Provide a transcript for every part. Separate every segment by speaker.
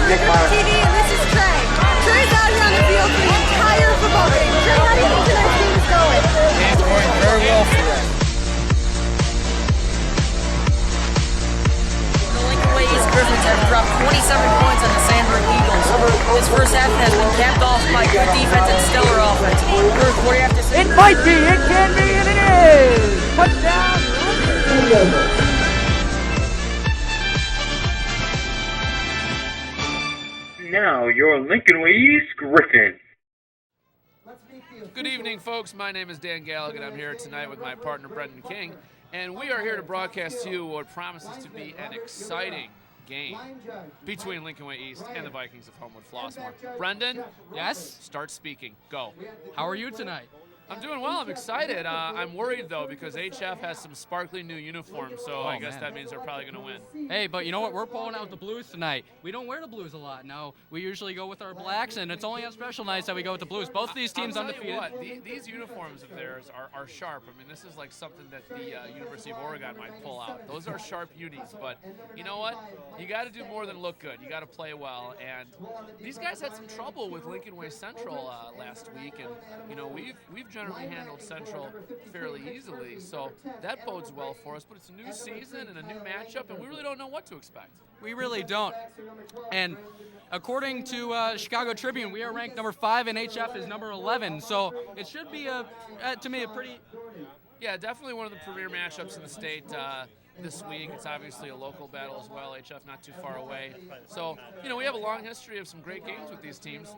Speaker 1: TV, and this is Trey. Trey's out here on the field for the entire football game. Trey, how do you think tonight's game is going?
Speaker 2: It's going very well for us.
Speaker 3: The Lincoln Way East Griffins have dropped 27 points on the Sandburg Eagles. This first half has been capped off by good defense and stellar offense. Kirk, what do you have to say?
Speaker 2: It might be, it can be, and it is! Touchdown!
Speaker 4: Now, your Lincoln Way East Griffin.
Speaker 5: Good evening, folks. My name is Dan Gallagher. I'm here tonight with my partner, Brendan King, and we are here to broadcast to you what promises to be an exciting game between Lincoln Way East and the Vikings of Homewood Flossmoor. Brendan?
Speaker 6: Yes?
Speaker 5: Start speaking. Go.
Speaker 6: How are you tonight?
Speaker 5: I'm doing well. I'm excited. I'm worried, though, because HF has some sparkly new uniforms, so I guess that means they're probably going to win.
Speaker 6: Hey, but you know what? We're pulling out the blues tonight. We don't wear the blues a lot. No, we usually go with our blacks, and it's only on special nights that we go with the blues. Both of these teams undefeated.
Speaker 5: I'll tell you what, these uniforms of theirs are sharp. I mean, this is like something that the University of Oregon might pull out. Those are sharp unis, but you know what? You got to do more than look good. You got to play well, and these guys had some trouble with Lincoln Way Central last week, and you know we've generally handled Central fairly easily, so that bodes well for us. But it's a new season and a new matchup, and we really don't know what to expect.
Speaker 6: We really don't. And according to Chicago Tribune, we are ranked number 5, and HF is number 11. So it should be, to me, a pretty...
Speaker 5: Yeah, definitely one of the premier matchups in the state this week. It's obviously a local battle as well, HF not too far away. So, you know, we have a long history of some great games with these teams.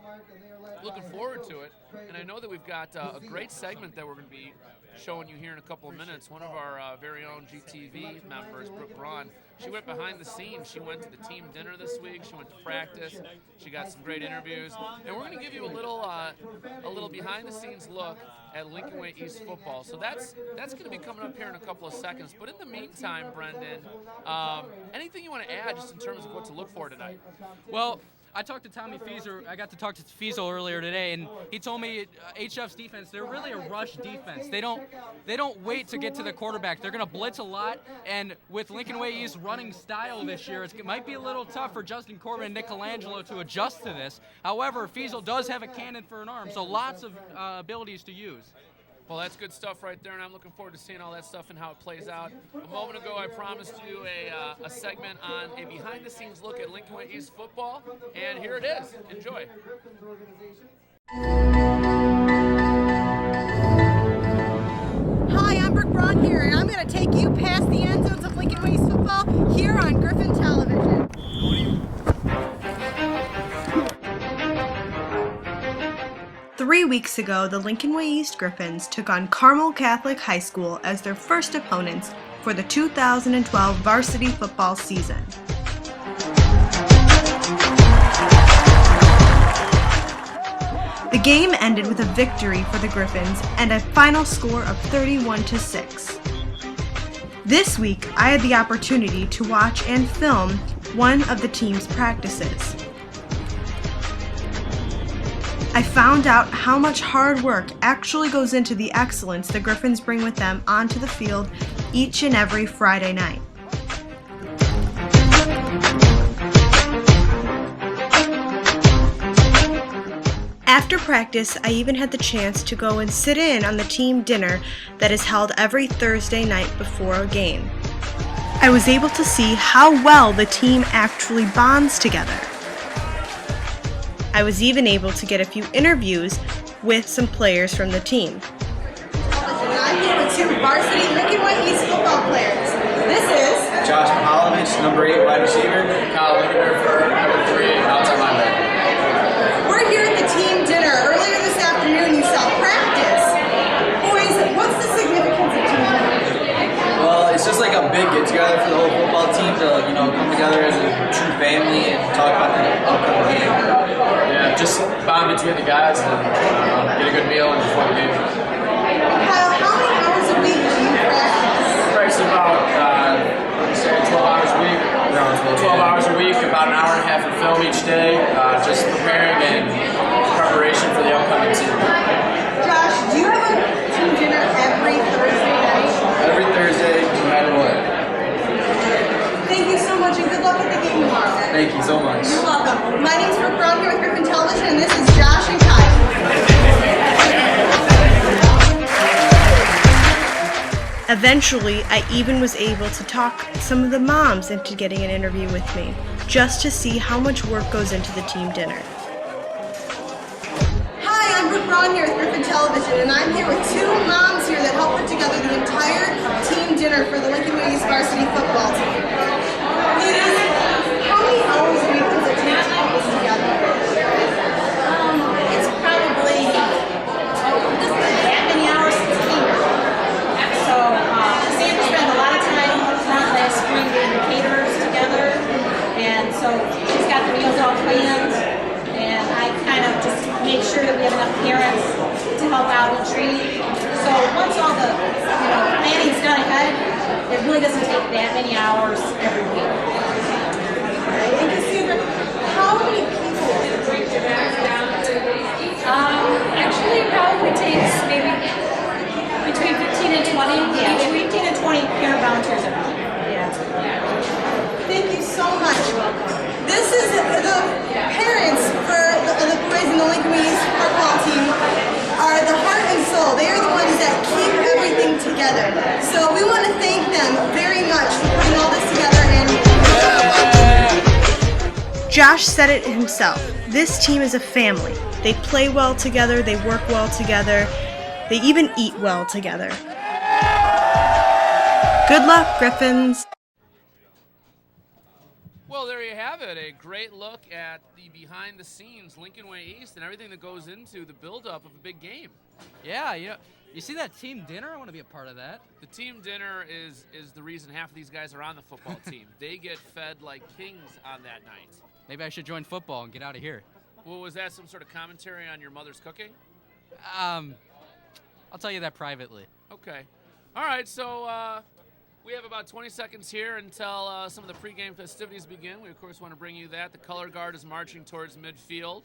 Speaker 5: Looking forward to it. And I know that we've got a great segment that we're going to be showing you here in a couple of minutes. One of our very own GTV members, Brooke Braun, she went behind the scenes. She went to the team dinner this week. She went to practice. She got some great interviews. And we're going to give you a little behind-the-scenes look at Lincoln Way East football. So that's going to be coming up here in a couple of seconds. But in the meantime, Brendan, anything you want to add just in terms of what to look for tonight?
Speaker 6: Well, I talked to Tommy Feasel. I got to talk to Feasel earlier today, and he told me HF's defense, they're really a rush defense. They don't wait to get to the quarterback. They're going to blitz a lot, and with Lincoln Way East's running style this year, it might be a little tough for Justin Corbin and Nick Colangelo to adjust to this. However, Feasel does have a cannon for an arm, so lots of abilities to use.
Speaker 5: Well, that's good stuff right there, and I'm looking forward to seeing all that stuff and how it plays out. A moment ago, I promised you a segment on a behind-the-scenes look at Lincoln Way East football, and here it is. Enjoy.
Speaker 1: Hi, I'm Brooke Braun here, and I'm going to take you past the end zones of Lincoln Way East football here on Griffin Television.
Speaker 7: 3 weeks ago, the Lincoln Way East Griffins took on Carmel Catholic High School as their first opponents for the 2012 varsity football season. The game ended with a victory for the Griffins and a final score of 31-6. This week, I had the opportunity to watch and film one of the team's practices. I found out how much hard work actually goes into the excellence the Griffins bring with them onto the field each and every Friday night. After practice, I even had the chance to go and sit in on the team dinner that is held every Thursday night before a game. I was able to see how well the team actually bonds together. I was even able to get a few interviews with some players from the team.
Speaker 1: I'm here with 2 varsity Lincoln Way East football players. This is
Speaker 2: Josh Mihalovich, number 8 wide receiver.
Speaker 8: Kyle Lindenberg, number 3 outside linebacker.
Speaker 1: We're here at the team dinner. Earlier this afternoon, you saw practice. Boys, what's the significance of team dinner?
Speaker 8: Well, it's just like a big get-together for the whole football team to, come together as a true family and talk about the upcoming game. Yeah, just bond between the guys and get a good meal before the game.
Speaker 1: Kyle, how many hours a week do you practice?
Speaker 8: Practice about, 12 hours a week. 12 hours a week, about an hour and a half of film each day, just preparing and preparation for the upcoming season.
Speaker 1: Josh, do you have a team dinner every Thursday night?
Speaker 8: Every Thursday, no matter what.
Speaker 1: Thank you so much, and good luck at the game tomorrow.
Speaker 8: Thank you so much.
Speaker 1: You're welcome.
Speaker 7: Eventually, I even was able to talk some of the moms into getting an interview with me, just to see how much work goes into the team dinner.
Speaker 1: Hi, I'm Brooke Braun here with Griffin Television, and I'm here with two moms here that help put together the entire team dinner for the Lincoln East varsity football team. Ladies, how many hours a week does it take to put this together?
Speaker 9: It's probably that many hours since here. So Sandra spent a lot of time up front last spring getting the caterers together, and so she's got the meals all planned, and I kind of just make sure that we have enough parents to help out each week. So once all the planning's done ahead, it really doesn't take that many hours every week.
Speaker 1: And Cassandra, how many people bring to that?
Speaker 9: Actually, it probably takes maybe between 15 and 20. Yeah, 15 and 20 parent volunteers every week. Yeah.
Speaker 1: Thank you so much. This is the parents for the boys in the Lincoln East football team are the heart and soul. They are the ones that keep everything together. So we want to thank them very much for putting all this together. And
Speaker 7: Josh said it himself. This team is a family. They play well together, they work well together, they even eat well together. Good luck, Griffins!
Speaker 5: Well, there you have it. A great look at the behind-the-scenes Lincoln Way East and everything that goes into the build-up of a big game.
Speaker 6: Yeah, you see that team dinner? I want to be a part of that.
Speaker 5: The team dinner is the reason half of these guys are on the football team. They get fed like kings on that night.
Speaker 6: Maybe I should join football and get out of here.
Speaker 5: Well, was that some sort of commentary on your mother's cooking?
Speaker 6: I'll tell you that privately.
Speaker 5: Okay. All right, so we have about 20 seconds here until some of the pregame festivities begin. We, of course, want to bring you that. The color guard is marching towards midfield.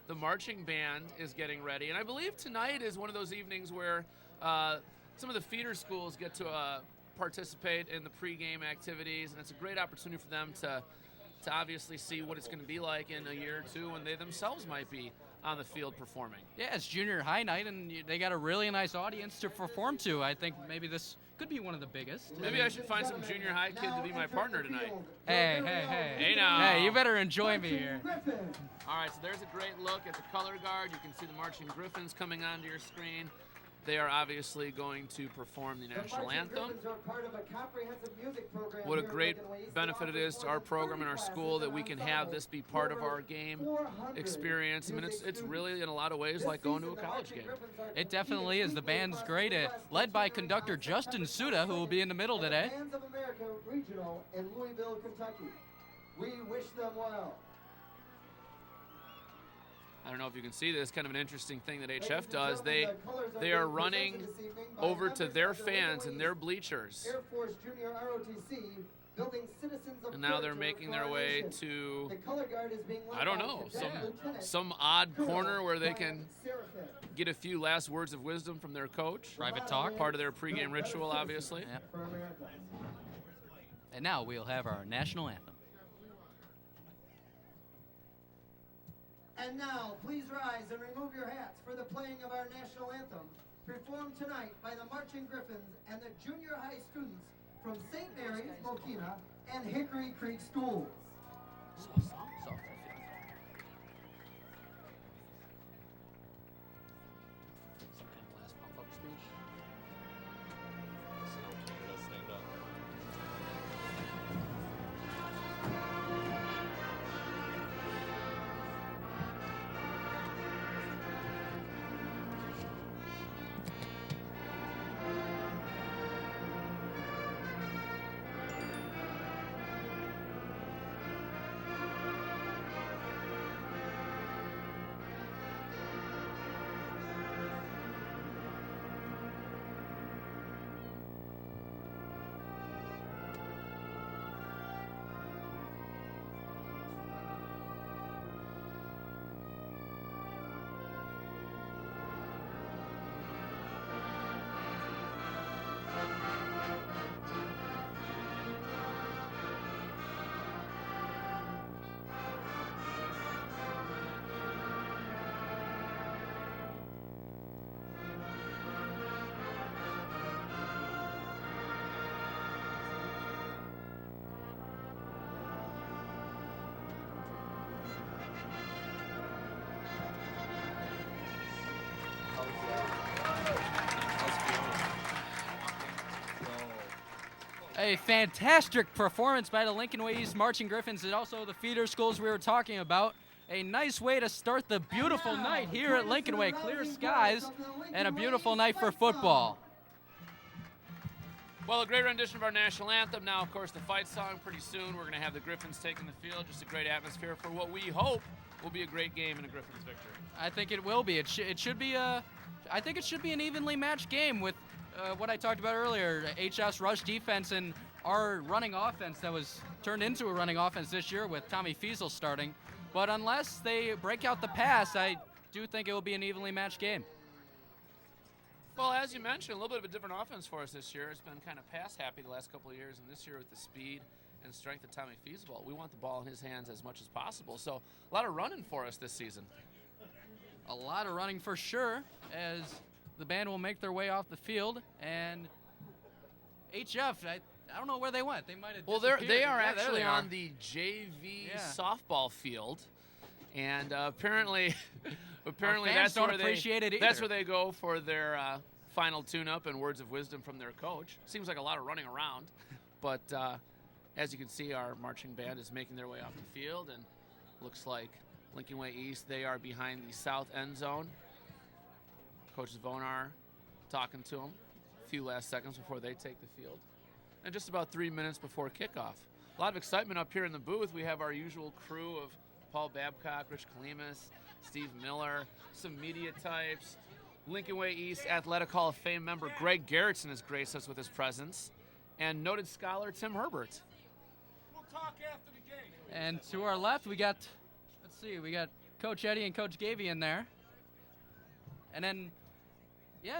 Speaker 5: The marching band is getting ready. And I believe tonight is one of those evenings where some of the feeder schools get to participate in the pregame activities, and it's a great opportunity for them to obviously see what it's going to be like in a year or two when they themselves might be on the field performing.
Speaker 6: Yeah, it's junior high night, and they got a really nice audience to perform to. I think maybe this could be one of the biggest.
Speaker 5: Maybe I should find some junior high kid to be my partner tonight.
Speaker 6: Hey.
Speaker 5: Hey, now.
Speaker 6: Hey, you better enjoy me here.
Speaker 5: All right, so there's a great look at the color guard. You can see the marching Griffins coming onto your screen. They are obviously going to perform the national anthem. What a great benefit it is to our program and our school that we can have this be part of our game experience. I mean, it's really in a lot of ways like going to a college game.
Speaker 6: It definitely is. The band's great, led by conductor Justin Suda, who will be in the middle today.
Speaker 10: Bands of America Regional in Louisville, Kentucky. We wish them well.
Speaker 5: I don't know if you can see this, kind of an interesting thing that HF does. They are running over to their fans and their bleachers.
Speaker 10: Air Force Junior ROTC, building Citizens of
Speaker 5: And now they're making their way to,
Speaker 10: the color guard is being led
Speaker 5: I don't
Speaker 10: by
Speaker 5: know,
Speaker 10: Lieutenant
Speaker 5: some odd corner where they can
Speaker 10: Seraphin.
Speaker 5: get a few last words of wisdom from their coach.
Speaker 6: Private talk.
Speaker 5: Part of their pregame ritual, obviously.
Speaker 6: Yep. And now we'll have our national anthem.
Speaker 10: And now, please rise and remove your hats for the playing of our national anthem, performed tonight by the Marching Griffins and the junior high students from St. Mary's, Mokina, and Hickory Creek Schools.
Speaker 6: Soft. Some kind of last pump-up speech. A fantastic performance by the Lincoln Way East Marching Griffins and also the feeder schools we were talking about. A nice way to start the beautiful night here at Lincoln Way. Clear skies and a beautiful night for football.
Speaker 5: Well, a great rendition of our national anthem. Now, of course, the fight song pretty soon. We're going to have the Griffins taking the field. Just a great atmosphere for what we hope will be a great game and a Griffins victory.
Speaker 6: I think it will be. It should be I think it should be an evenly matched game with what I talked about earlier, HF's rush defense and our running offense that was turned into a running offense this year with Tommy Fiesel starting. But unless they break out the pass, I do think it will be an evenly matched game.
Speaker 5: Well, as you mentioned, a little bit of a different offense for us this year. It's been kind of pass happy the last couple of years, and this year with the speed and strength of Tommy Fiesel, we want the ball in his hands as much as possible. So a lot of running for us this season.
Speaker 6: A lot of running for sure, as the band will make their way off the field, and HF, I don't know where they went. They might have disappeared.
Speaker 5: They are
Speaker 6: Yeah,
Speaker 5: actually
Speaker 6: there they are.
Speaker 5: on the JV softball field, and apparently
Speaker 6: fans don't appreciate it either.
Speaker 5: That's where they go for their final tune-up and words of wisdom from their coach. Seems like a lot of running around, but as you can see, our marching band is making their way off the field, and looks like Lincoln Way East, they are behind the south end zone. Coach Zvonar talking to them a few last seconds before they take the field. And just about 3 minutes before kickoff. A lot of excitement up here in the booth. We have our usual crew of Paul Babcock, Rich Kalimas, Steve Miller, some media types. Lincoln Way East Athletic Hall of Fame member Greg Garrettson has graced us with his presence, and noted scholar Tim Herbert.
Speaker 11: We'll talk after the game.
Speaker 6: And to our left, we got Coach Eddie and Coach Gavey in there. And then,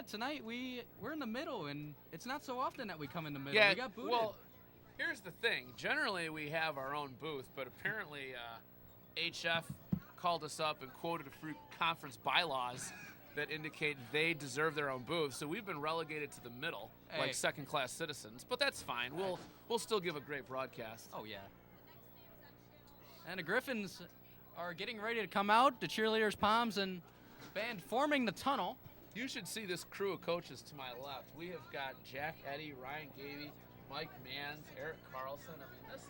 Speaker 6: tonight we're in the middle, and it's not so often that we come in the middle. We got booted.
Speaker 5: Well, here's the thing. Generally, we have our own booth, but apparently HF called us up and quoted a few conference bylaws that indicate they deserve their own booth. So we've been relegated to the middle, like second-class citizens. But that's fine. We'll still give a great broadcast.
Speaker 6: Oh, yeah. And the Griffins are getting ready to come out. The cheerleaders, Poms, and band forming the tunnel.
Speaker 5: You should see this crew of coaches to my left. We have got Jack Eddy, Ryan Gavey, Mike Manns, Eric Carlson. I mean, this is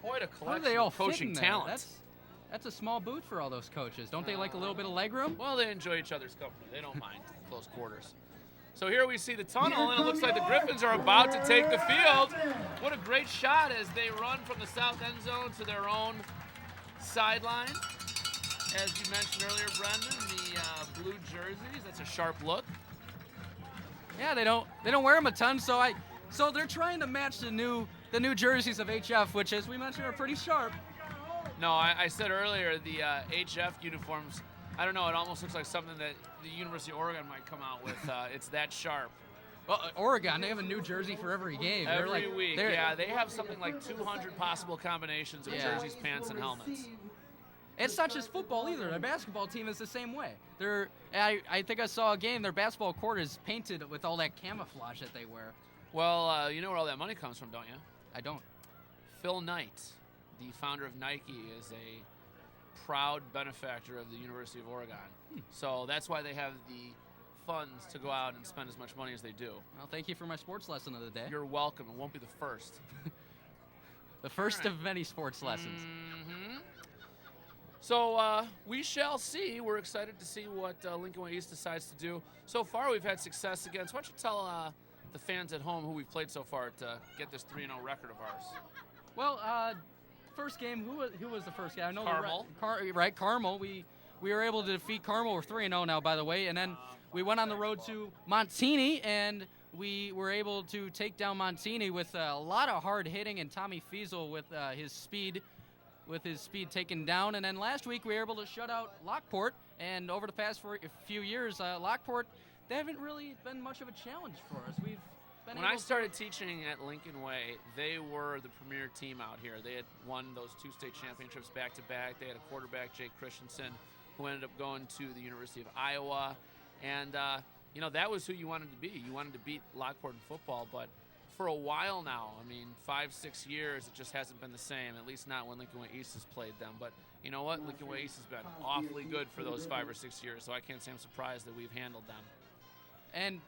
Speaker 5: quite a
Speaker 6: How
Speaker 5: collection
Speaker 6: do they all
Speaker 5: of coaching
Speaker 6: fit in there?
Speaker 5: talent.
Speaker 6: That's a small booth for all those coaches. Don't they like a little bit of leg room?
Speaker 5: Well, they enjoy each other's company. They don't mind close quarters. So here we see the tunnel, and it looks like the Griffins are about to take the field. What a great shot as they run from the south end zone to their own sideline. As you mentioned earlier, Brendan, the blue jerseys, that's a sharp look.
Speaker 6: Yeah, they don't wear them a ton, so they're trying to match the new jerseys of HF, which, as we mentioned, are pretty sharp.
Speaker 5: No, I said earlier the HF uniforms, I don't know, it almost looks like something that the University of Oregon might come out with. It's that sharp.
Speaker 6: Well, Oregon, they have a new jersey for every game.
Speaker 5: Every week, yeah. They have something like 200 possible combinations of jerseys, pants, and helmets.
Speaker 6: It's not just football either. Their basketball team is the same way. I think I saw a game, their basketball court is painted with all that camouflage that they wear.
Speaker 5: Well, you know where all that money comes from, don't you?
Speaker 6: I don't.
Speaker 5: Phil Knight, the founder of Nike, is a proud benefactor of the University of Oregon. So that's why they have the funds to go out and spend as much money as they do.
Speaker 6: Well, thank you for my sports lesson of the day.
Speaker 5: You're welcome. It won't be the first.
Speaker 6: The first of many sports lessons.
Speaker 5: Mm-hmm. So we shall see. We're excited to see what Lincoln Way East decides to do. So far, we've had success against. Why don't you tell the fans at home who we've played so far to get this 3-0 record of ours?
Speaker 6: Well, first game, who was the first game? I know
Speaker 5: Carmel.
Speaker 6: Right, Carmel. We were able to defeat Carmel. We're 3-0 now, by the way. And then we went on the road to Montini, and we were able to take down Montini with a lot of hard hitting, and Tommy Fiesel with his speed taken down. And then last week we were able to shut out Lockport, and over the past few years, Lockport, they haven't really been much of a challenge for us.
Speaker 5: When I started teaching at Lincoln Way, they were the premier team out here. They had won those 2 state championships back-to-back. They had a quarterback, Jake Christensen, who ended up going to the University of Iowa. And, that was who you wanted to be. You wanted to beat Lockport in football, but for a while now, 5-6 years, it just hasn't been the same, at least not when Lincoln Way East has played them. But you know what? Lincoln Way East has been awfully good for those 5 or 6 years, so I can't say I'm surprised that we've handled them.
Speaker 6: And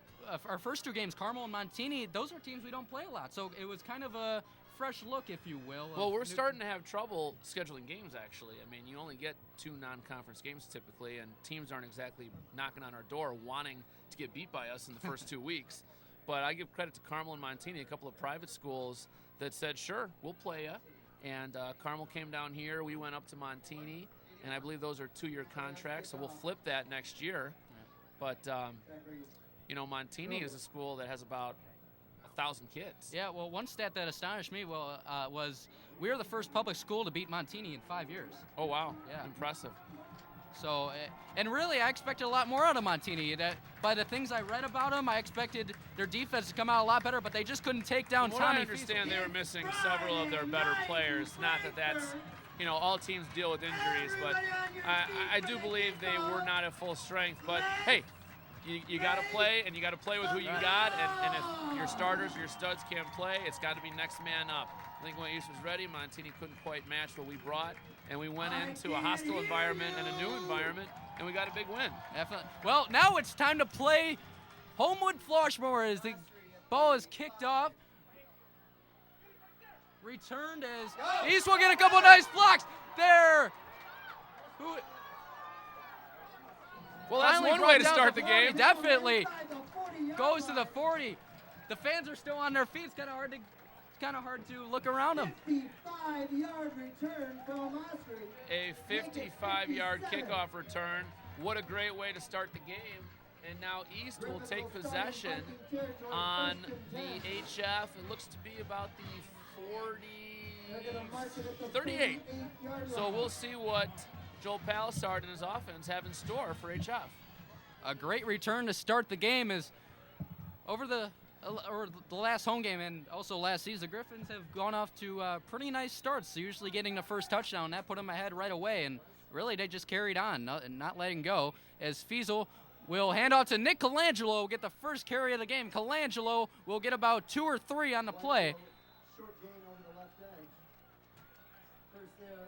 Speaker 6: our first 2 games, Carmel and Montini, those are teams we don't play a lot. So it was kind of a fresh look, if you will.
Speaker 5: Well, we're starting to have trouble scheduling games, actually. I mean, you only get 2 non-conference games typically, and teams aren't exactly knocking on our door wanting to get beat by us in the first 2 weeks. But I give credit to Carmel and Montini, a couple of private schools that said, sure, we'll play you. And Carmel came down here. We went up to Montini, and I believe those are 2-year contracts, so we'll flip that next year. But, you know, Montini is a school that has about 1,000 kids.
Speaker 6: Yeah, well, one stat that astonished me was we are the first public school to beat Montini in 5 years.
Speaker 5: Oh, wow.
Speaker 6: Yeah.
Speaker 5: Impressive.
Speaker 6: So, and really, I expected a lot more out of Montini. By the things I read about them, I expected their defense to come out a lot better, but they just couldn't take down
Speaker 5: From
Speaker 6: Tommy.
Speaker 5: what I understand, they were missing several of their better players. Not that that's, you know, all teams deal with injuries, but I do believe they were not at full strength. But, hey, you got to play, and you got to play with who you got, and if your starters or your studs can't play, it's got to be next man up. I think when East was ready, Montini couldn't quite match what we brought, and we went into a hostile environment and a new environment, and we got a big win.
Speaker 6: Definitely. Well, now it's time to play Homewood Floshmore as the ball is kicked off. Returned as East will get a couple nice blocks there.
Speaker 5: Well, that's one way to start the game.
Speaker 6: Definitely goes to the 40. The fans are still on their feet. It's kind of hard to look around them.
Speaker 10: 55-yard return from Osprey.
Speaker 5: A 55-yard kickoff return. What a great way to start the game. And now East will take possession on the HF. It looks to be about the 38. So we'll see what Joel Palisard and his offense have in store for HF.
Speaker 6: A great return to start the game is over the last home game and also last season. The Griffins have gone off to pretty nice starts, usually getting the first touchdown. That put them ahead right away, and really they just carried on, not letting go, as Fiesel will hand off to Nick Colangelo, get the first carry of the game. Colangelo will get about 2 or 3 on the play.
Speaker 10: Short gain over the left edge. First there.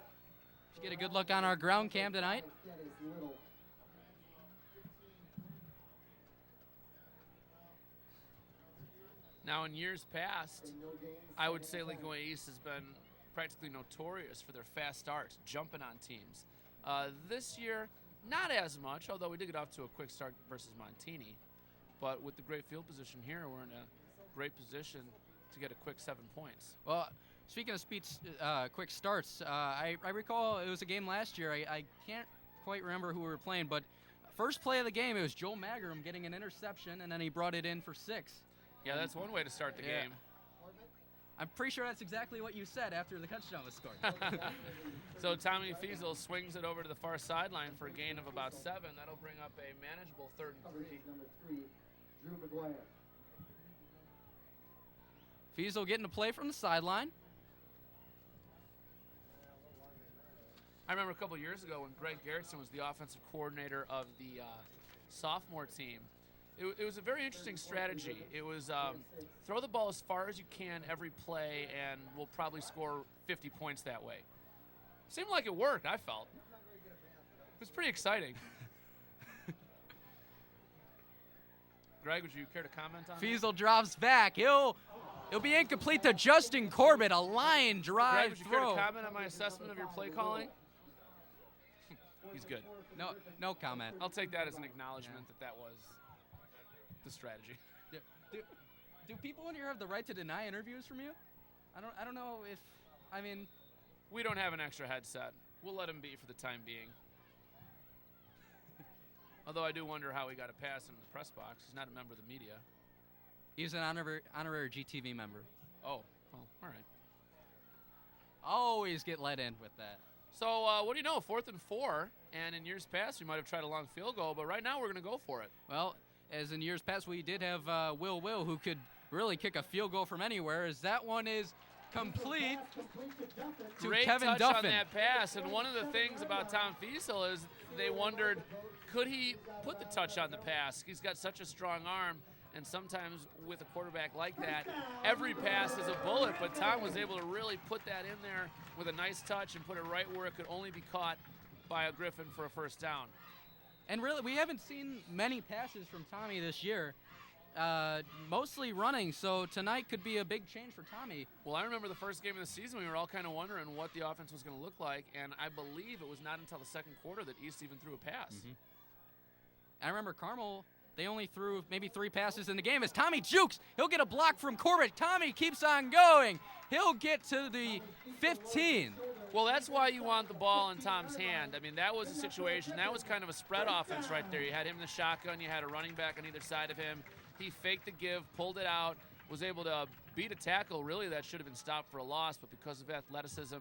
Speaker 6: Let's get a good look on our ground cam tonight.
Speaker 10: That is little.
Speaker 5: Now, in years past, I would say Lincoln East has been practically notorious for their fast starts, jumping on teams. This year, not as much, although we did get off to a quick start versus Montini. But with the great field position here, we're in a great position to get a quick 7 points.
Speaker 6: Well, speaking of quick starts, I recall it was a game last year. I can't quite remember who we were playing, but first play of the game, it was Joel Magrum getting an interception, and then he brought it in for 6.
Speaker 5: Yeah, that's one way to start the game.
Speaker 6: I'm pretty sure that's exactly what you said after the touchdown was scored.
Speaker 5: So Tommy Fiesel swings it over to the far sideline for a gain of about 7. That'll bring up a manageable 3rd and 3.
Speaker 10: Number 3, Drew McGuire.
Speaker 6: Fiesel getting a play from the sideline.
Speaker 5: I remember a couple years ago when Greg Garrettson was the offensive coordinator of the sophomore team. It was a very interesting strategy. It was throw the ball as far as you can every play, and we'll probably score 50 points that way. Seemed like it worked, I felt. It was pretty exciting. Greg, would you care to comment on that?
Speaker 6: Fiesel drops back. He'll be incomplete to Justin Corbett, a line drive
Speaker 5: Greg, would you
Speaker 6: throw.
Speaker 5: care to comment on my assessment of your play calling? He's good.
Speaker 6: No comment.
Speaker 5: I'll take that as an acknowledgement that was the strategy.
Speaker 6: Do people in here have the right to deny interviews from you? I don't know if, I mean.
Speaker 5: We don't have an extra headset. We'll let him be for the time being. Although I do wonder how he got a pass in the press box. He's not a member of the media.
Speaker 6: He's an honorary GTV member.
Speaker 5: Oh, well, all right.
Speaker 6: Always get let in with that.
Speaker 5: So what do you know, 4th and 4, and in years past we might have tried a long field goal, but right now we're going to go for it.
Speaker 6: Well, as in years past, we did have Will who could really kick a field goal from anywhere, as that one is complete to
Speaker 5: Great
Speaker 6: Kevin
Speaker 5: touch
Speaker 6: Duffin.
Speaker 5: on that pass, and one of the things about Tom Fiesel is they wondered, could he put the touch on the pass? He's got such a strong arm, and sometimes with a quarterback like that, every pass is a bullet, but Tom was able to really put that in there with a nice touch and put it right where it could only be caught by a Griffin for a first down.
Speaker 6: And really, we haven't seen many passes from Tommy this year. mostly running, so tonight could be a big change for Tommy.
Speaker 5: Well, I remember the first game of the season, we were all kind of wondering what the offense was going to look like, and I believe it was not until the second quarter that East even threw a pass.
Speaker 6: I remember Carmel, they only threw maybe 3 passes in the game. As Tommy jukes, he'll get a block from Corbett. Tommy keeps on going. He'll get to the 15.
Speaker 5: Well, that's why you want the ball in Tom's hand. I mean, that was a situation. That was kind of a spread offense right there. You had him in the shotgun. You had a running back on either side of him. He faked the give, pulled it out, was able to beat a tackle. Really, that should have been stopped for a loss, but because of athleticism,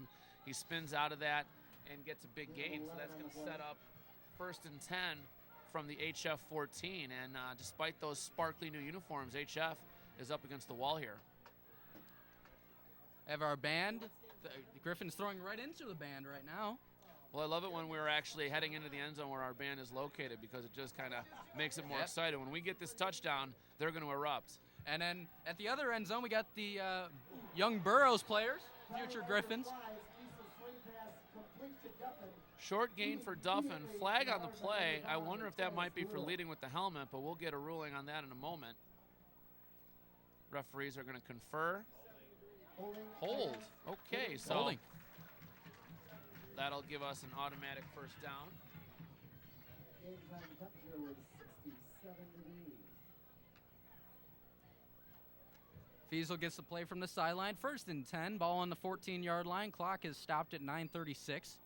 Speaker 5: he spins out of that and gets a big gain. So that's going to set up 1st and 10 from the HF 14. And despite those sparkly new uniforms, HF is up against the wall here.
Speaker 6: Have our band. The Griffin's throwing right into the band right now.
Speaker 5: Well, I love it when we're actually heading into the end zone where our band is located, because it just kind of makes it more exciting. When we get this touchdown, they're going to erupt.
Speaker 6: And then at the other end zone, we got the young Burroughs players, future Griffins.
Speaker 5: Short gain for Duffin. Flag on the play. I wonder if that might be for leading with the helmet, but we'll get a ruling on that in a moment. Referees are going to confer. Hold. Okay, so
Speaker 6: holding.
Speaker 5: That'll give us an automatic first down.
Speaker 6: Fiesel gets the play from the sideline. 1st and 10. Ball on the 14-yard line. Clock is stopped at 9:36.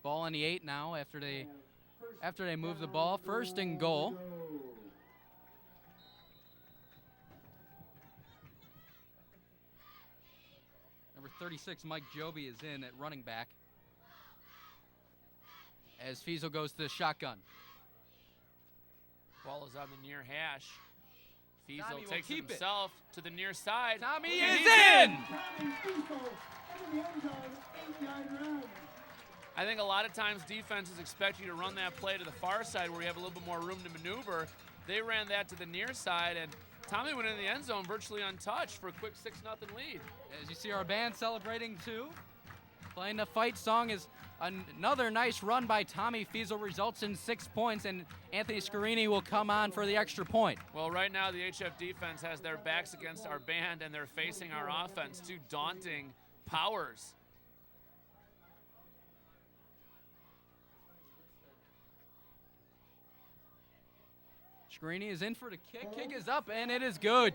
Speaker 6: Ball on the 8 now after they move the ball. 1st and goal. Number 36, Mike Joby, is in at running back. As Fiesel goes to the shotgun.
Speaker 5: Ball is on the near hash.
Speaker 6: Tommy
Speaker 5: Fiesel
Speaker 6: will
Speaker 5: takes it
Speaker 6: keep it.
Speaker 5: himself to the near side.
Speaker 6: Tommy
Speaker 5: And
Speaker 6: is
Speaker 5: he's
Speaker 6: in!
Speaker 5: I think a lot of times defenses expect you to run that play to the far side where you have a little bit more room to maneuver. They ran that to the near side, and Tommy went in the end zone virtually untouched for a quick 6-0 lead.
Speaker 6: As you see our band celebrating too. Playing the fight song is another nice run by Tommy Fiesel, results in 6 points, and Anthony Scarini will come on for the extra point.
Speaker 5: Well, right now the HF defense has their backs against our band, and they're facing our offense, 2 daunting powers.
Speaker 6: Scarini is in for the kick. Kick is up, and it is good.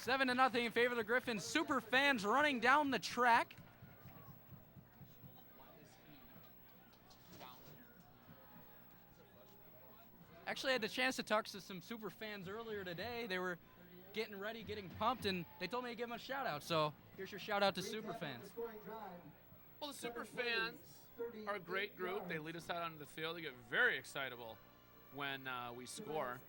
Speaker 6: 7-0 in favor of the Griffins. Super fans running down the track. Actually, I had the chance to talk to some super fans earlier today. They were getting ready, getting pumped, and they told me to give them a shout out. So here's your shout out to super fans.
Speaker 5: Well, the super fans are a great group. They lead us out onto the field. They get very excitable when we score.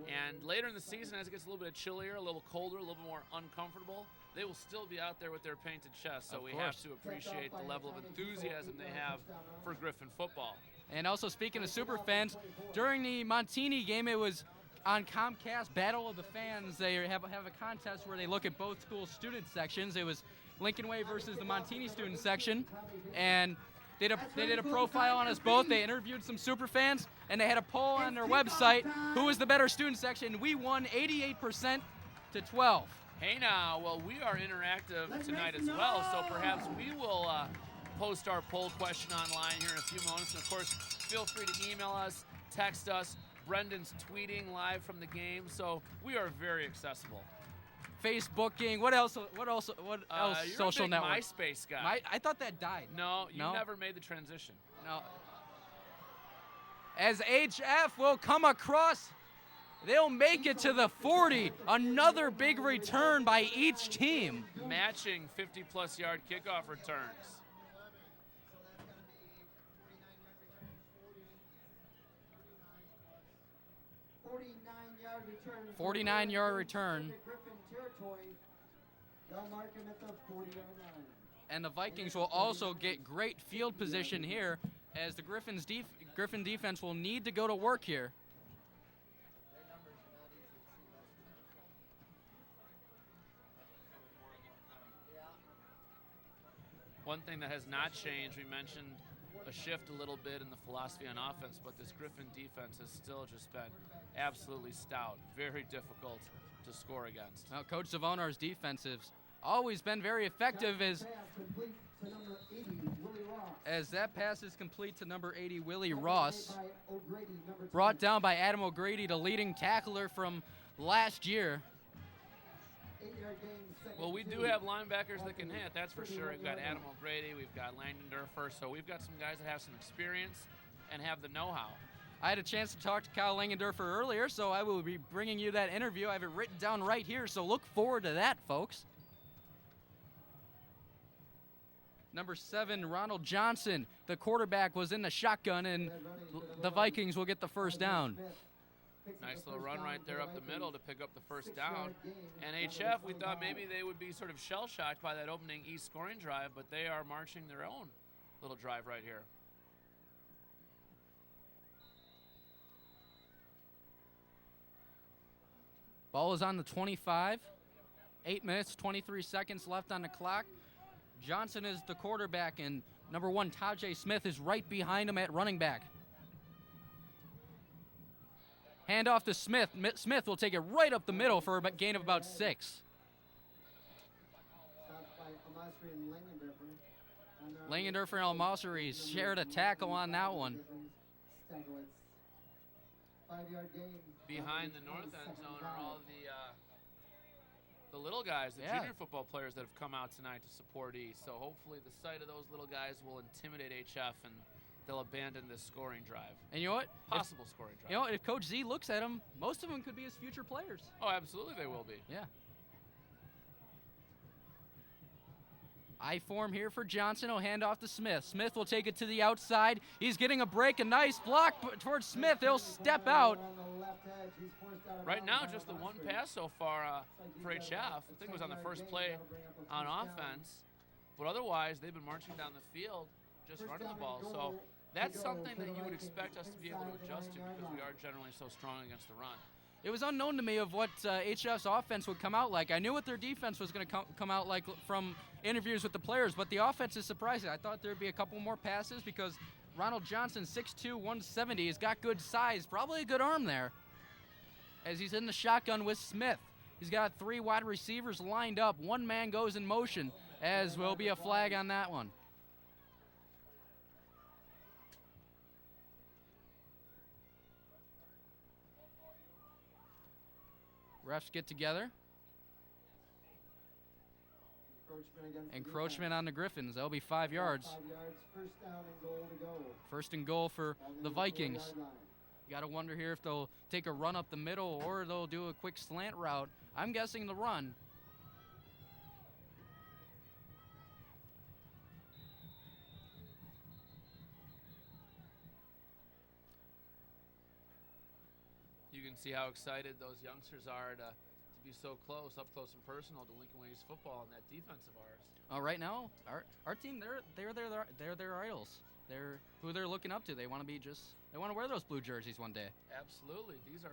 Speaker 5: And later in the season, as it gets a little bit chillier, a little colder, a little bit more uncomfortable, they will still be out there with their painted chests. So we have to appreciate the level of enthusiasm they have for Griffin football.
Speaker 6: And also, speaking of super fans, during the Montini game, it was on Comcast Battle of the Fans. They have a contest where they look at both school student sections. It was Lincoln Way versus the Montini student section, and they did a profile on us both. They interviewed some super fans, and they had a poll on their website, who was the better student section. We won 88% to 12.
Speaker 5: Hey now, well, we are interactive tonight as well, so perhaps we will post our poll question online here in a few moments. And of course, feel free to email us, text us. Brendan's tweeting live from the game, so we are very accessible.
Speaker 6: Facebooking, what else social
Speaker 5: you're a big
Speaker 6: network?
Speaker 5: MySpace guy.
Speaker 6: I thought that died.
Speaker 5: No, you
Speaker 6: No?
Speaker 5: never made the transition.
Speaker 6: No. As HF will come across, they'll make it to the 40. Another big return by each team.
Speaker 5: Matching 50-plus yard kickoff returns.
Speaker 6: 49-yard return. And the Vikings will also get great field position here, as the Griffin defense will need to go to work here.
Speaker 5: One thing that has not changed, we mentioned a shift a little bit in the philosophy on offense, but this Griffin defense has still just been absolutely stout, very difficult to score against.
Speaker 6: Now, Coach Zavonar's defense has always been very effective as that pass is complete to number 80, Willie Ross. Brought down by Adam O'Grady, the leading tackler from last year.
Speaker 5: Well, we do have linebackers that can hit, that's for sure. We've got Adam O'Grady, we've got Langdon Durfer, so we've got some guys that have some experience and have the know-how.
Speaker 6: I had a chance to talk to Kyle Langendorfer earlier, so I will be bringing you that interview. I have it written down right here, so look forward to that, folks. Number 7, Ronald Johnson, the quarterback, was in the shotgun, and the Vikings will get the first down.
Speaker 5: Nice little run right there up the middle to pick up the first down. And HF, we thought maybe they would be sort of shell-shocked by that opening East scoring drive, but they are marching their own little drive right here.
Speaker 6: Ball is on the 25. 8 minutes, 23 seconds left on the clock. Johnson is the quarterback, and number 1, Tajay Smith, is right behind him at running back. Hand off to Smith. Smith will take it right up the middle for a gain of about 6. Langendorfer and Al-Masri shared a tackle on that one.
Speaker 5: Behind the north end zone are all the little guys, the junior football players that have come out tonight to support East. So hopefully the sight of those little guys will intimidate HF and they'll abandon this scoring drive.
Speaker 6: And you know what?
Speaker 5: Possible scoring drive.
Speaker 6: You know what? If Coach Z looks at them, most of them could be his future players.
Speaker 5: Oh, absolutely they will be.
Speaker 6: Yeah. I form here for Johnson. He'll hand off to Smith. Smith will take it to the outside. He's getting a break. A nice block towards Smith. He'll step out.
Speaker 5: Right now, just the one pass so far for HF. I think it was on the first play on offense. But otherwise, they've been marching down the field, just running the ball. So that's something that you would expect us to be able to adjust to because we are generally so strong against the run.
Speaker 6: It was unknown to me of what HF's offense would come out like. I knew what their defense was going to come out like from interviews with the players, but the offense is surprising. I thought there'd be a couple more passes because Ronald Johnson, 6'2", 170, has got good size, probably a good arm there, as he's in the shotgun with Smith. He's got 3 wide receivers lined up. One man goes in motion, as will be a flag on that one. Refs get together. Encroachment on the Griffins. That'll be 5 yards.
Speaker 10: 5 yards, first down and goal to go.
Speaker 6: First and goal for the Vikings. You got to wonder here if they'll take a run up the middle or they'll do a quick slant route. I'm guessing the run.
Speaker 5: You can see how excited those youngsters are to be so close, up close and personal to Lincoln Way East football and that defense of ours.
Speaker 6: Right now, our team, they're their idols. They're who they're looking up to. They want to be they want to wear those blue jerseys one day.
Speaker 5: Absolutely, these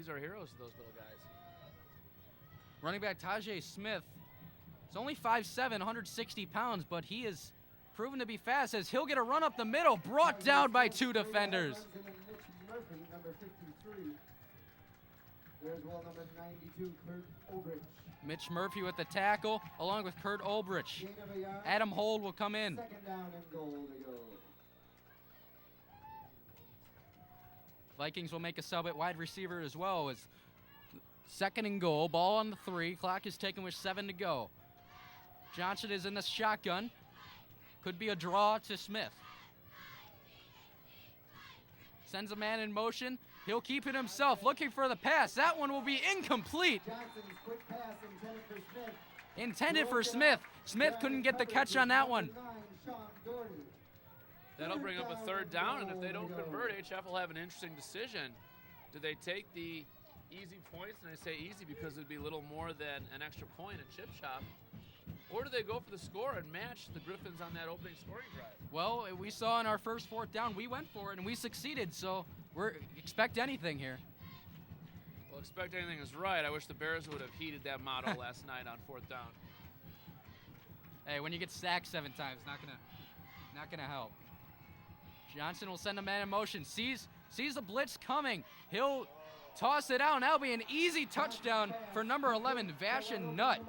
Speaker 5: are heroes of those little guys.
Speaker 6: Running back Tajay Smith. He's only 5'7", 160 pounds, but he is proven to be fast as he'll get a run up the middle, brought down by 2 defenders.
Speaker 10: Number 53. There's well number 92, Kurt Olbrich.
Speaker 6: Mitch Murphy with the tackle, along with Kurt Olbrich.
Speaker 10: Gain of a yard.
Speaker 6: Adam Hold will come in.
Speaker 10: Second down and goal to go.
Speaker 6: Vikings will make a sub at wide receiver as well. As second and goal, ball on the 3. Clock is taken with 7 to go. Johnson is in the shotgun. Could be a draw to Smith. Sends a man in motion. He'll keep it himself, looking for the pass. That one will be incomplete.
Speaker 10: Johnson's quick pass intended for Smith.
Speaker 6: Intended for Smith. Smith couldn't get the catch on that one.
Speaker 5: That'll bring up a third down, and if they don't convert, HF will have an interesting decision. Do they take the easy points, and I say easy because it would be little more than an extra point, a chip shot, or do they go for the score and match the Griffins on that opening scoring drive?
Speaker 6: Well, we saw in our first 4th down, we went for it, and we succeeded, so expect anything here.
Speaker 5: Well, expect anything is right. I wish the Bears would have heeded that motto last night on 4th down.
Speaker 6: Hey, when you get sacked 7 times, not gonna help. Johnson will send a man in motion. Sees the blitz coming. He'll toss it out, and that'll be an easy touchdown for number 11, Vashon Nutt.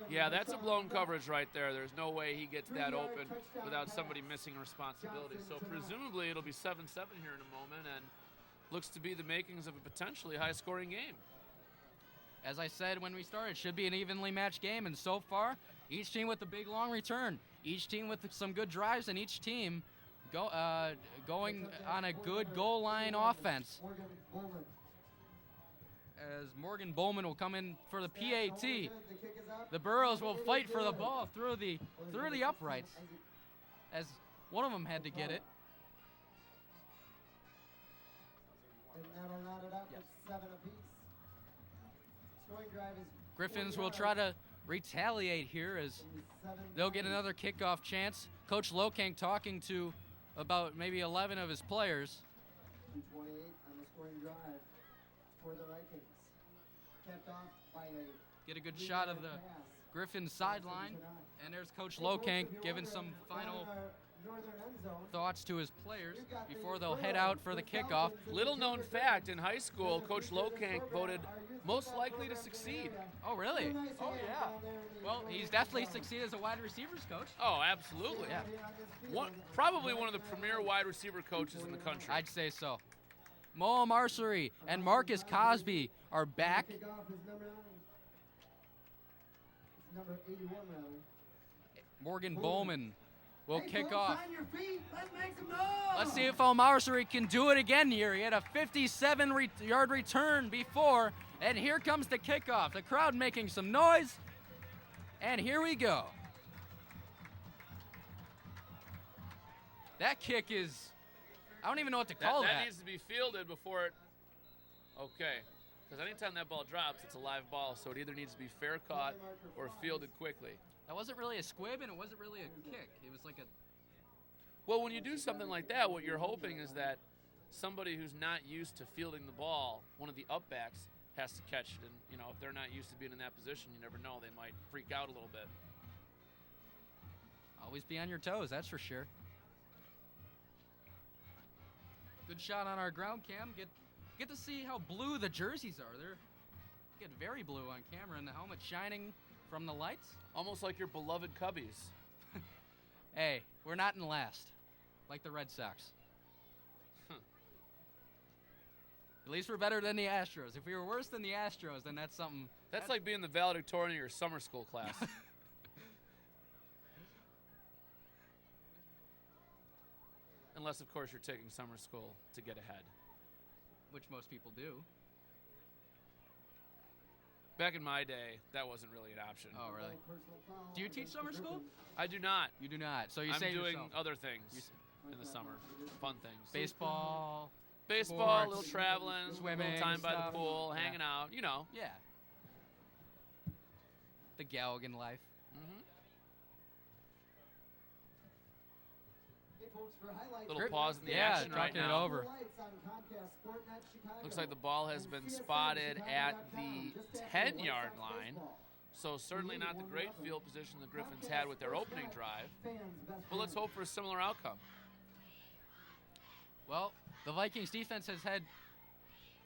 Speaker 5: Yeah, that's a blown coverage right there. There's no way he gets that open without somebody missing responsibility. So presumably it'll be 7-7 here in a moment, and looks to be the makings of a potentially high-scoring game.
Speaker 6: As I said when we started, should be an evenly matched game, and so far, each team with a big long return, each team with some good drives, and each team going on a good goal line offense. As Morgan Bowman will come in for the PAT, the Burros will fight for the ball through the uprights, as one of them had to get it.
Speaker 10: And that'll knot it up at 7 apiece. Scoring drive is
Speaker 6: Griffins will try to retaliate here as they'll get another kickoff chance. Coach Lokang talking to about maybe 11 of his players.
Speaker 10: 2:28 on the scoring drive for the Vikings. Kept off by a
Speaker 6: Get a good shot of the Griffins sideline. And there's Coach Lokang giving some final thoughts to his players before they'll head out for the kickoff.
Speaker 5: Little known fact, in high school, Coach Lokank voted most likely to succeed.
Speaker 6: Oh, really? Oh, yeah. Well, he's definitely succeeded as a wide receivers coach.
Speaker 5: Oh, absolutely.
Speaker 6: Yeah.
Speaker 5: Probably one of the premier wide receiver coaches in the country.
Speaker 6: I'd say so. Moa Marcery and Marcus Cosby are back.
Speaker 10: kickoff is number 9. It's number 81 rather.
Speaker 6: Morgan Bowman will kick
Speaker 10: folks,
Speaker 6: off.
Speaker 10: on your feet. Let's make some noise.
Speaker 6: Let's see if Marcery can do it again here. He had a 57-yard return before, and here comes the kickoff. The crowd making some noise, and here we go. That kick is, I don't even know what to call that.
Speaker 5: That needs to be fielded before it, okay. Because anytime that ball drops, it's a live ball, so it either needs to be fair caught or fielded quickly.
Speaker 6: That wasn't really a squib, and it wasn't really a kick. It was like a...
Speaker 5: Well, when you do something like that, what you're hoping is that somebody who's not used to fielding the ball, one of the upbacks, has to catch it. And, you know, if they're not used to being in that position, you never know. They might freak out a little bit.
Speaker 6: Always be on your toes, that's for sure. Good shot on our ground cam. Get to see how blue the jerseys are. They're get very blue on camera, and the helmet shining from the lights.
Speaker 5: Almost like your beloved Cubbies.
Speaker 6: Hey, we're not in last, like the Red Sox. At least we're better than the Astros. If we were worse than the Astros, then that's something.
Speaker 5: That's like being the valedictorian of your summer school class. Unless, of course, you're taking summer school to get ahead.
Speaker 6: Which most people do.
Speaker 5: Back in my day, that wasn't really an option.
Speaker 6: Oh, really? Do you teach summer school?
Speaker 5: I do not.
Speaker 6: You do not. So you
Speaker 5: I'm
Speaker 6: say
Speaker 5: doing
Speaker 6: yourself.
Speaker 5: other things in the summer, fun things.
Speaker 6: Baseball,
Speaker 5: Baseball, a
Speaker 6: sports,
Speaker 5: little traveling,
Speaker 6: swimming,
Speaker 5: a little time by
Speaker 6: stuff.
Speaker 5: the pool,
Speaker 6: Yeah.
Speaker 5: hanging out, you know.
Speaker 6: Yeah. The Galligan life.
Speaker 10: Hey, folks, for highlights,
Speaker 5: Little pause in the
Speaker 6: Yeah,
Speaker 5: action right
Speaker 6: talking it
Speaker 5: now.
Speaker 6: over.
Speaker 10: lights on Comcast Sportnet Chicago.
Speaker 5: Looks like the ball has been spotted at the 10-yard line. So certainly not the great field position the Griffins had with their opening drive. But let's hope for a similar outcome.
Speaker 6: Well, the Vikings defense has had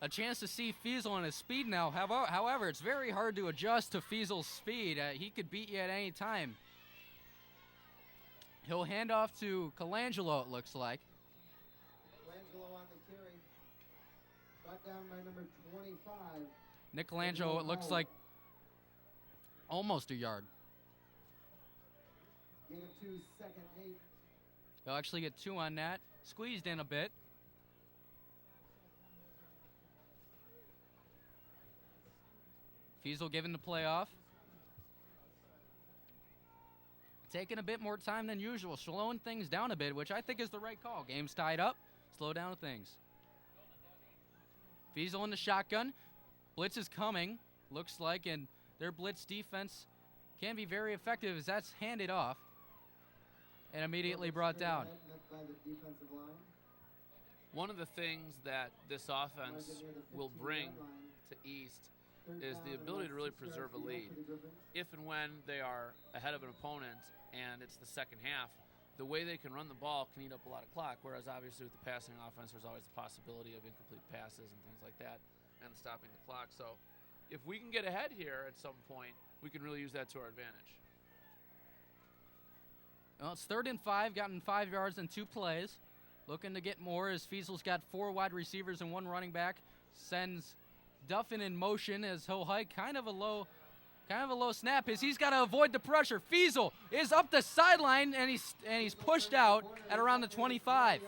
Speaker 6: a chance to see Fiesel on his speed now. However, it's very hard to adjust to Fiesel's speed. He could beat you at any time. He'll hand off to Colangelo, it looks like.
Speaker 10: Colangelo on the carry. Brought down by number 25.
Speaker 6: Nick Colangelo, it looks like almost a yard.
Speaker 10: Gain of 2, second 8.
Speaker 6: He'll actually get 2 on that. Squeezed in a bit. Fiesel giving the play off. Taking a bit more time than usual, slowing things down a bit, which I think is the right call. Game's tied up. Slow down things. Fiesel in the shotgun. Blitz is coming, looks like, and their blitz defense can be very effective as that's handed off and immediately brought down.
Speaker 10: By the defensive line.
Speaker 5: One of the things that this offense will bring to East is the ability to really preserve a lead. If and when they are ahead of an opponent and it's the second half, the way they can run the ball can eat up a lot of clock, whereas obviously with the passing offense, there's always the possibility of incomplete passes and things like that and stopping the clock. So if we can get ahead here at some point, we can really use that to our advantage.
Speaker 6: Well, it's 3rd and 5, gotten 5 yards in 2 plays. Looking to get more as Fiesel's got 4 wide receivers and 1 running back. Sends Duffin in motion as he'll hike kind of a low snap as he's got to avoid the pressure. Fiesel is up the sideline and he's pushed out at around the 25.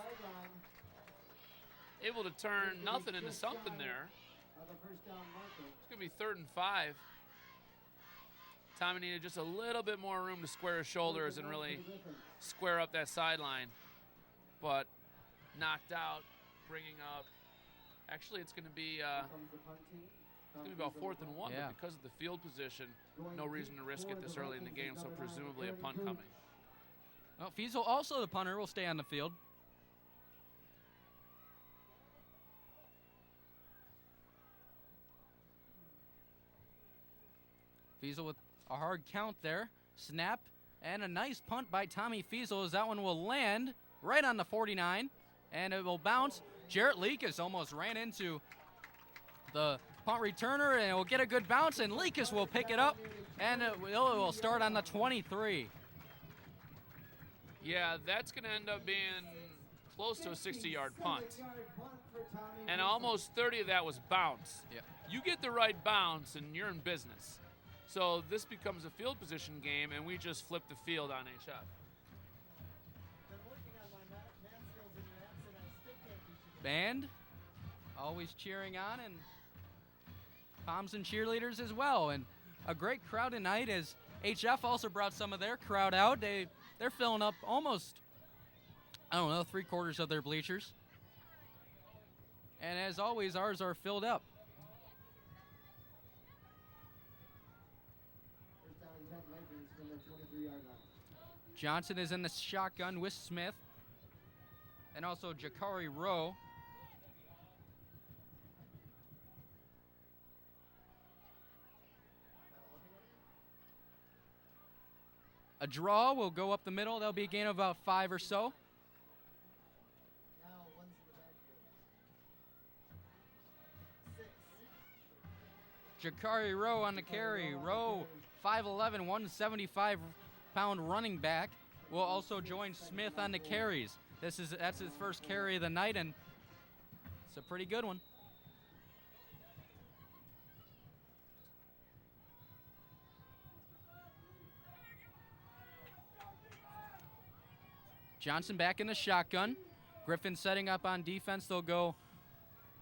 Speaker 5: Able to turn nothing into something there. It's going to be 3rd and 5. Tommy needed just a little bit more room to square his shoulders and really square up that sideline. But knocked out, bringing up. Actually, it's going to be about 4th and 1,
Speaker 6: yeah.
Speaker 5: But because of the field position, no reason to risk it this early in the game, so presumably a punt coming.
Speaker 6: Well, Fiesel, also the punter, will stay on the field. Fiesel with a hard count there. Snap and a nice punt by Tommy Fiesel as that one will land right on the 49, and it will bounce. Jarrett Leakus almost ran into the punt returner, and it will get a good bounce, and Leakus will pick it up, and it will start on the 23.
Speaker 5: Yeah, that's going to end up being close to a 60-yard punt. And almost 30 of that was bounce.
Speaker 6: Yeah.
Speaker 5: You get the right bounce, and you're in business. So this becomes a field position game, and we just flip the field on HF.
Speaker 6: Band always cheering on, and Poms and cheerleaders as well. And a great crowd tonight as HF also brought some of their crowd out. They're filling up almost, 3/4 of their bleachers. And as always, ours are filled up. Johnson is in the shotgun with Smith. And also Jakari Rowe. A draw will go up the middle. There'll be a gain of about 5 or so. Jakari Rowe on the carry. Rowe, 5'11", 175-pound running back, will also join Smith on the carries. That's his first carry of the night, and it's a pretty good one. Johnson back in the shotgun. Griffin setting up on defense. They'll go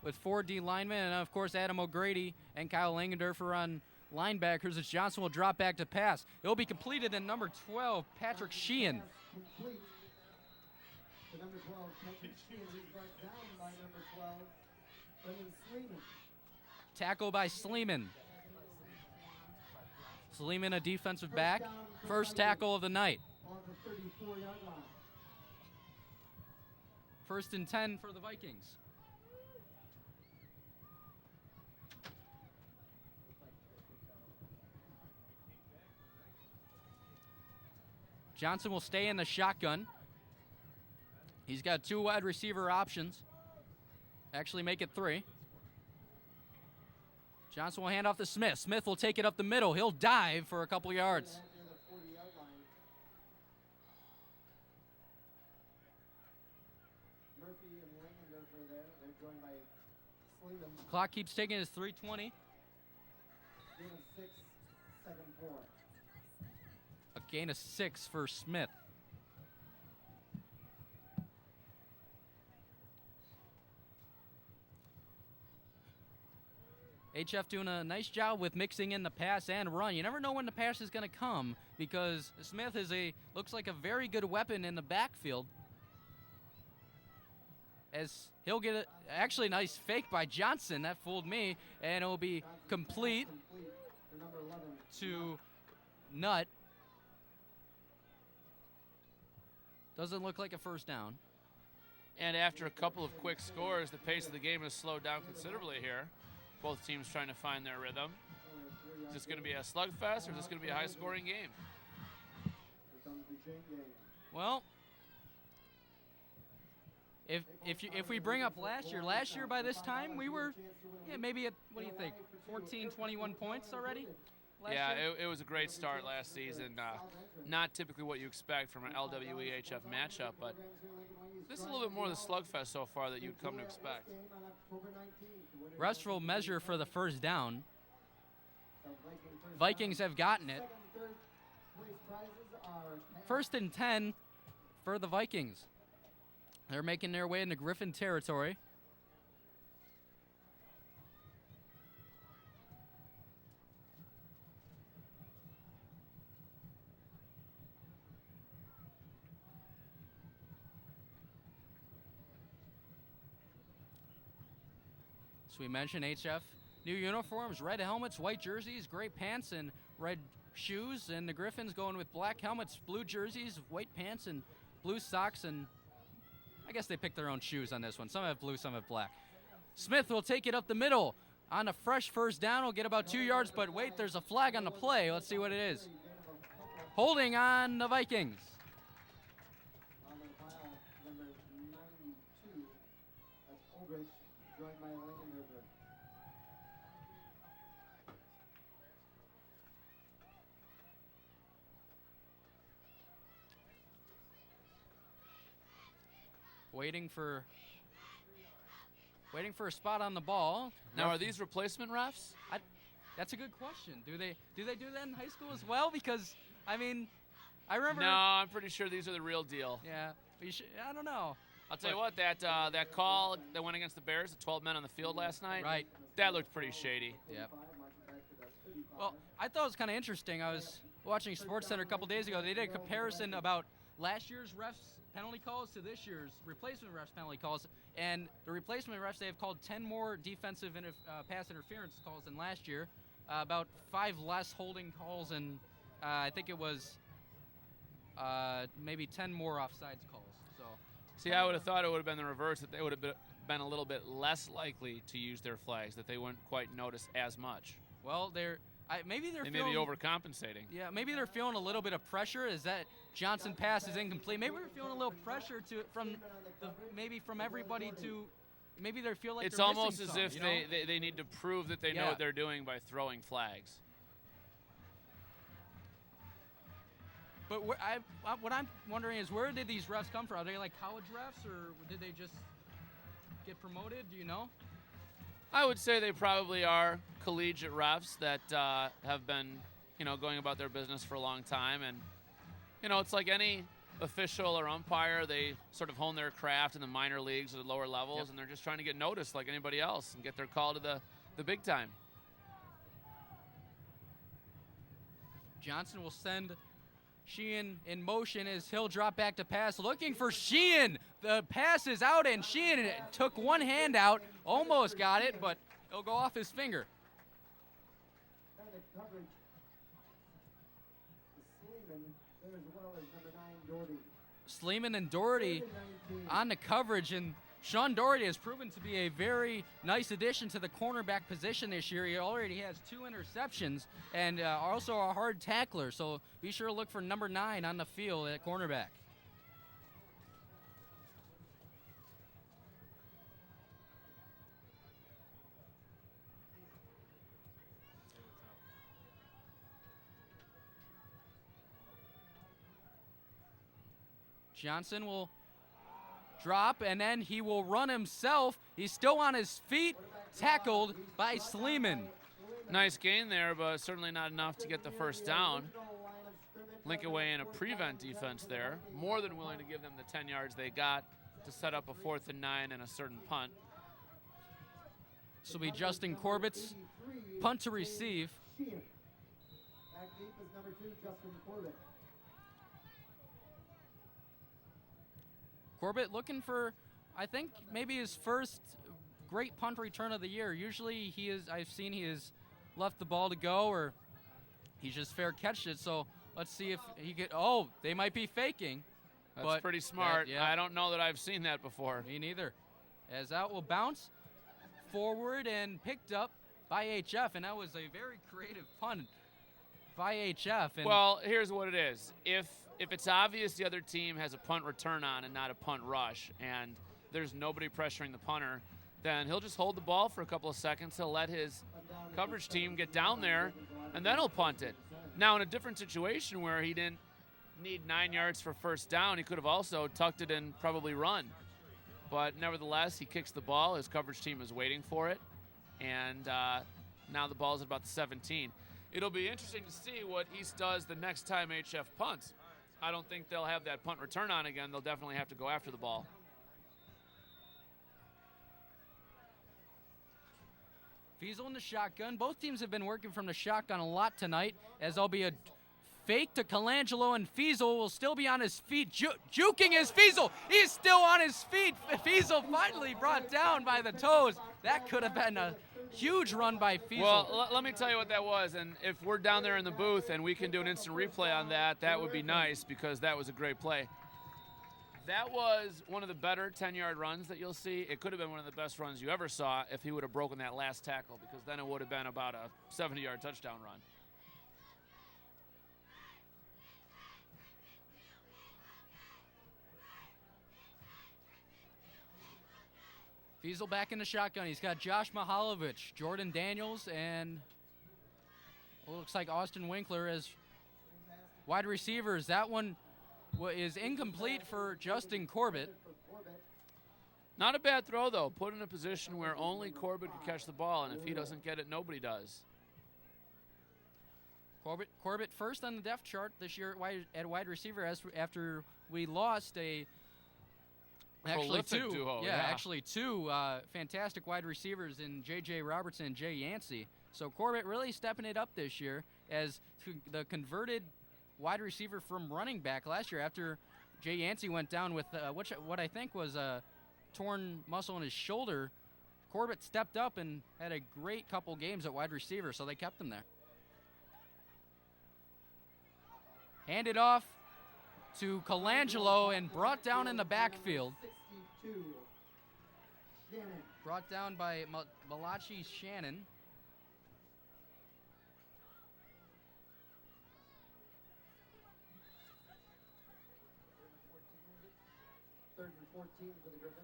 Speaker 6: with 4 D linemen, and of course Adam O'Grady and Kyle Langendorfer on linebackers as Johnson will drop back to pass. It will be completed in number 12, Patrick Sheehan.
Speaker 10: The number 12, Patrick Sheehan, is brought down by number 12, Brendan Sleeman.
Speaker 6: Tackle by Sleeman. Sleeman, a defensive back. First tackle of the night.
Speaker 10: On the 34-yard line.
Speaker 6: 1st and 10 for the Vikings. Johnson will stay in the shotgun. He's got 2 wide receiver options. Actually make it 3. Johnson will hand off to Smith. Smith will take it up the middle. He'll dive for a couple yards. Clock keeps ticking. It's 3:20. A gain of 6 for Smith. HF doing a nice job with mixing in the pass and run. You never know when the pass is going to come because Smith looks like a very good weapon in the backfield. As he'll get actually a nice fake by Johnson. That fooled me. And it will be complete to Nutt. Doesn't look like a first down.
Speaker 5: And after a couple of quick scores, the pace of the game has slowed down considerably here. Both teams trying to find their rhythm. Is this going to be a slugfest, or is this going to be a high-scoring game?
Speaker 6: Well, if we bring up last year by this time we were, maybe at, what do you think, 14, 21 points already?
Speaker 5: Yeah, it was a great start last season. Not typically what you expect from an LWE HF matchup, but this is a little bit more of the slugfest so far that you'd come to expect.
Speaker 6: Refs will measure for the first down. Vikings have gotten it. 1st and 10 for the Vikings. They're making their way into Griffin territory. So we mentioned HF new uniforms, red helmets, white jerseys, gray pants, and red shoes. And the Griffins going with black helmets, blue jerseys, white pants, and blue socks. And I guess they picked their own shoes on this one. Some have blue, some have black. Smith will take it up the middle on a fresh first down. Will get about 2 yards, but wait, there's a flag on the play. Let's see what it is. Holding on the Vikings. Waiting for a spot on the ball.
Speaker 5: Now, are these replacement refs?
Speaker 6: That's a good question. Do they do that in high school as well? Because I mean, I remember.
Speaker 5: No, I'm pretty sure these are the real deal.
Speaker 6: Yeah, I don't know.
Speaker 5: I'll tell you what, that call that went against the Bears, the 12 men on the field last night.
Speaker 6: Right.
Speaker 5: That looked pretty shady.
Speaker 6: Yep. Well, I thought it was kind of interesting. I was watching SportsCenter a couple days ago. They did a comparison about last year's refs penalty calls to this year's replacement refs penalty calls, and the replacement refs, they have called 10 more defensive pass interference calls than last year, about 5 less holding calls, and I think it was maybe 10 more offsides calls. So,
Speaker 5: see, I would have thought it would have been the reverse, that they would have been a little bit less likely to use their flags, that they wouldn't quite notice as much.
Speaker 6: Well, maybe they're
Speaker 5: they
Speaker 6: feeling,
Speaker 5: may be overcompensating.
Speaker 6: Yeah, maybe they're feeling a little bit of pressure. Is that Johnson pass is incomplete? Maybe they're feeling a little pressure from everybody to. Maybe they feel like
Speaker 5: it's
Speaker 6: they're
Speaker 5: almost
Speaker 6: missing
Speaker 5: as
Speaker 6: some,
Speaker 5: if
Speaker 6: you know?
Speaker 5: they need to prove that they know what they're doing by throwing flags.
Speaker 6: But what I'm wondering is, where did these refs come from? Are they like college refs, or did they just get promoted? Do you know?
Speaker 5: I would say they probably are collegiate refs that have been, going about their business for a long time. And, it's like any official or umpire. They sort of hone their craft in the minor leagues or the lower levels, and they're just trying to get noticed like anybody else and get their call to the big time.
Speaker 6: Johnson will send Sheehan in motion as he'll drop back to pass, looking for Sheehan. The pass is out, and Sheehan took one hand out, almost got it, but it'll go off his finger. Sleeman and Doherty on the coverage, and Sean Doherty has proven to be a very nice addition to the cornerback position this year. He already has 2 interceptions and also a hard tackler, so be sure to look for number 9 on the field at cornerback. Johnson will drop, and then he will run himself. He's still on his feet, tackled by Sleeman.
Speaker 5: Nice gain there, but certainly not enough to get the first down. Lincoln Way in a prevent defense there. More than willing to give them the 10 yards they got to set up a 4th and 9 and a certain punt.
Speaker 6: This will be Justin Corbett's punt to receive.
Speaker 10: Back deep is number 2, Justin Corbett.
Speaker 6: Corbett looking for, I think, maybe his first great punt return of the year. Usually I've seen he has left the ball to go, or he's just fair catched it. So let's see if he they might be faking.
Speaker 5: That's pretty smart. I don't know that I've seen that before.
Speaker 6: Me neither. As out will bounce forward and picked up by HF, and that was a very creative punt by HF. And
Speaker 5: well, here's what it is. If it's obvious the other team has a punt return on and not a punt rush, and there's nobody pressuring the punter, then he'll just hold the ball for a couple of seconds. He'll let his coverage team get down there, and then he'll punt it. Now, in a different situation where he didn't need 9 yards for first down, he could have also tucked it and probably run. But nevertheless, he kicks the ball. His coverage team is waiting for it, and now the ball's at about the 17. It'll be interesting to see what East does the next time HF punts. I don't think they'll have that punt return on again. They'll definitely have to go after the ball.
Speaker 6: Fiesel in the shotgun. Both teams have been working from the shotgun a lot tonight, as there'll be a fake to Colangelo, and Fiesel will still be on his feet, juking his Fiesel. He's still on his feet. Fiesel finally brought down by the toes. That could have been a huge run by Fiesel.
Speaker 5: Well, let me tell you what that was, and if we're down there in the booth and we can do an instant replay on that, that would be nice, because that was a great play. That was one of the better 10-yard runs that you'll see. It could have been one of the best runs you ever saw if he would have broken that last tackle, because then it would have been about a 70-yard touchdown run.
Speaker 6: Fiesel back in the shotgun. He's got Josh Mihalovich, Jordan Daniels, and it looks like Austin Winkler as wide receivers. That one is incomplete for Justin Corbett.
Speaker 5: Not a bad throw, though. Put in a position where only Corbett could catch the ball, and if he doesn't get it, nobody does.
Speaker 6: Corbett first on the depth chart this year at wide receiver after we lost actually two fantastic wide receivers in J.J. Robertson and Jay Yancey. So Corbett really stepping it up this year as the converted wide receiver from running back last year after Jay Yancey went down with what I think was a torn muscle in his shoulder. Corbett stepped up and had a great couple games at wide receiver, so they kept him there. Handed off to Colangelo and brought down in the backfield. Brought down by Malachi Shannon.
Speaker 10: Third and 14 for the Griffins,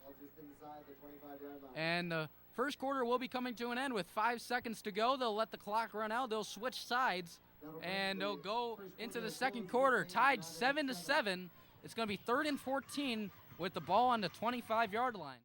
Speaker 10: all just inside the 25-yard line.
Speaker 6: And the first quarter will be coming to an end with 5 seconds to go. They'll let the clock run out. They'll switch sides, and they'll go into the second quarter tied 7-7. It's going to be 3rd and 14 with the ball on the 25-yard line.